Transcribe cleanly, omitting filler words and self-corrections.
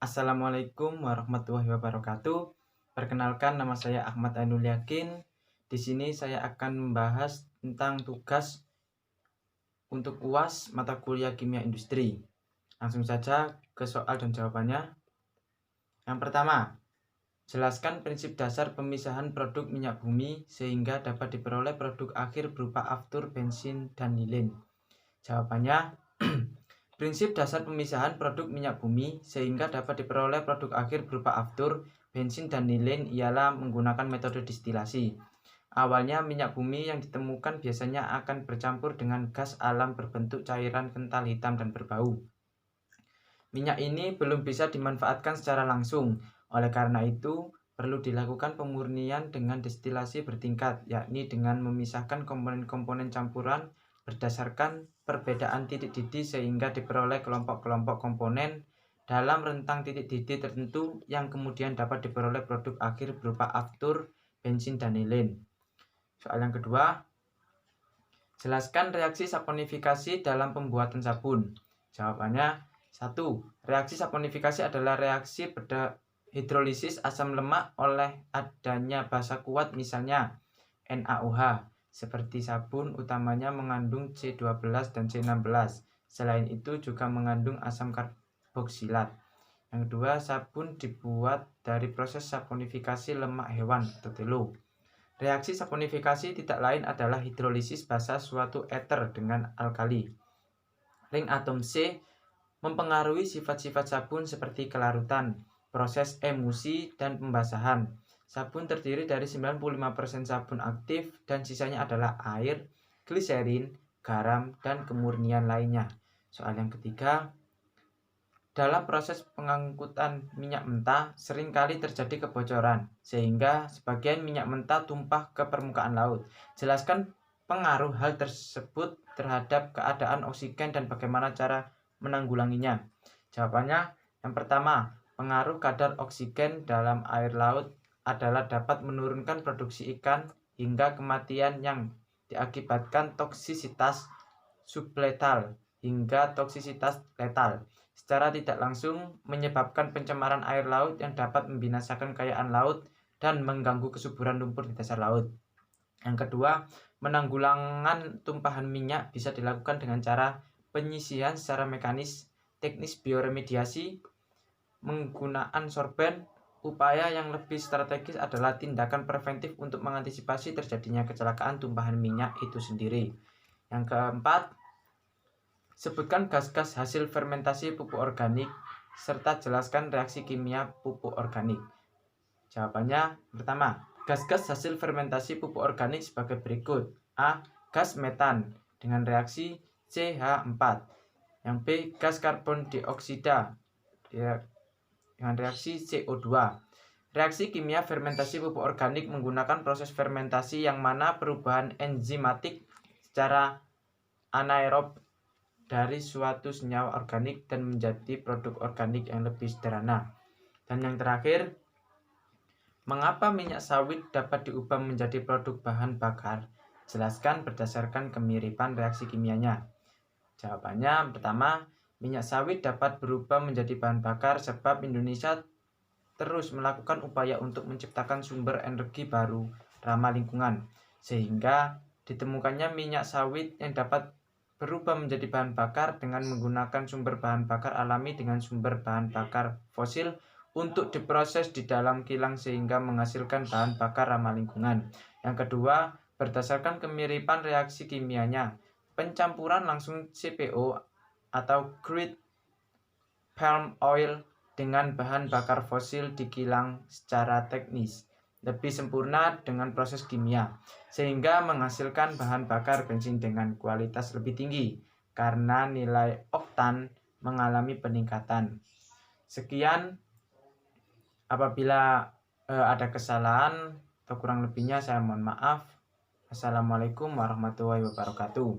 Assalamualaikum warahmatullahi wabarakatuh. Perkenalkan, nama saya Ahmad Ainul Yakin. Di sini saya akan membahas tentang tugas untuk UAS mata kuliah Kimia Industri. Langsung saja ke soal dan jawabannya. Yang pertama, jelaskan prinsip dasar pemisahan produk minyak bumi sehingga dapat diperoleh produk akhir berupa aftur, bensin, dan lilin. Jawabannya, prinsip dasar pemisahan produk minyak bumi sehingga dapat diperoleh produk akhir berupa aftur, bensin, dan lilin ialah menggunakan metode distilasi. Awalnya minyak bumi yang ditemukan biasanya akan bercampur dengan gas alam berbentuk cairan kental hitam dan berbau. Minyak ini belum bisa dimanfaatkan secara langsung, oleh karena itu perlu dilakukan pemurnian dengan destilasi bertingkat, yakni dengan memisahkan komponen-komponen campuran berdasarkan perbedaan titik didih sehingga diperoleh kelompok-kelompok komponen dalam rentang titik didih tertentu yang kemudian dapat diperoleh produk akhir berupa aftur, bensin, dan lilin. Soal yang kedua, jelaskan reaksi saponifikasi dalam pembuatan sabun. Jawabannya, 1. Reaksi saponifikasi adalah reaksi hidrolisis asam lemak oleh adanya basa kuat, misalnya NaOH. Seperti sabun utamanya mengandung C12 dan C16. Selain itu juga mengandung asam karboksilat. Yang kedua, sabun dibuat dari proses saponifikasi lemak hewan atau telo. Reaksi saponifikasi tidak lain adalah hidrolisis basa suatu eter dengan alkali. Ring atom C mempengaruhi sifat-sifat sabun seperti kelarutan, proses emulsi, dan pembasahan. Sabun terdiri dari 95% sabun aktif dan sisanya adalah air, gliserin, garam, dan kemurnian lainnya. Soal yang ketiga, dalam proses pengangkutan minyak mentah seringkali terjadi kebocoran sehingga sebagian minyak mentah tumpah ke permukaan laut. Jelaskan pengaruh hal tersebut terhadap keadaan oksigen dan bagaimana cara menanggulanginya. Jawabannya, yang pertama, pengaruh kadar oksigen dalam air laut adalah dapat menurunkan produksi ikan hingga kematian yang diakibatkan toksisitas subletal hingga toksisitas letal. Secara tidak langsung menyebabkan pencemaran air laut yang dapat membinasakan kekayaan laut dan mengganggu kesuburan lumpur di dasar laut. Yang kedua, penanggulangan tumpahan minyak bisa dilakukan dengan cara penyisihan secara mekanis, teknis bioremediasi, menggunakan sorben. Upaya yang lebih strategis adalah tindakan preventif untuk mengantisipasi terjadinya kecelakaan tumpahan minyak itu sendiri. Yang keempat, sebutkan gas-gas hasil fermentasi pupuk organik serta jelaskan reaksi kimia pupuk organik. Jawabannya, pertama, gas-gas hasil fermentasi pupuk organik sebagai berikut. A. Gas metan dengan reaksi CH4. Yang B. Gas karbon dioksida dengan reaksi CO2. Reaksi kimia fermentasi pupuk organik menggunakan proses fermentasi yang mana perubahan enzimatik secara anaerob dari suatu senyawa organik dan menjadi produk organik yang lebih sederhana. Dan yang terakhir, mengapa minyak sawit dapat diubah menjadi produk bahan bakar? Jelaskan berdasarkan kemiripan reaksi kimianya. Jawabannya, pertama, minyak sawit dapat berubah menjadi bahan bakar sebab Indonesia terus melakukan upaya untuk menciptakan sumber energi baru ramah lingkungan, sehingga ditemukannya minyak sawit yang dapat berubah menjadi bahan bakar dengan menggunakan sumber bahan bakar alami dengan sumber bahan bakar fosil untuk diproses di dalam kilang sehingga menghasilkan bahan bakar ramah lingkungan. Yang kedua, berdasarkan kemiripan reaksi kimianya, pencampuran langsung CPO atau crude palm oil dengan bahan bakar fosil di kilang secara teknis lebih sempurna dengan proses kimia, sehingga menghasilkan bahan bakar bensin dengan kualitas lebih tinggi karena nilai oktan mengalami peningkatan. Sekian, apabila ada kesalahan atau kurang lebihnya saya mohon maaf. Assalamualaikum warahmatullahi wabarakatuh.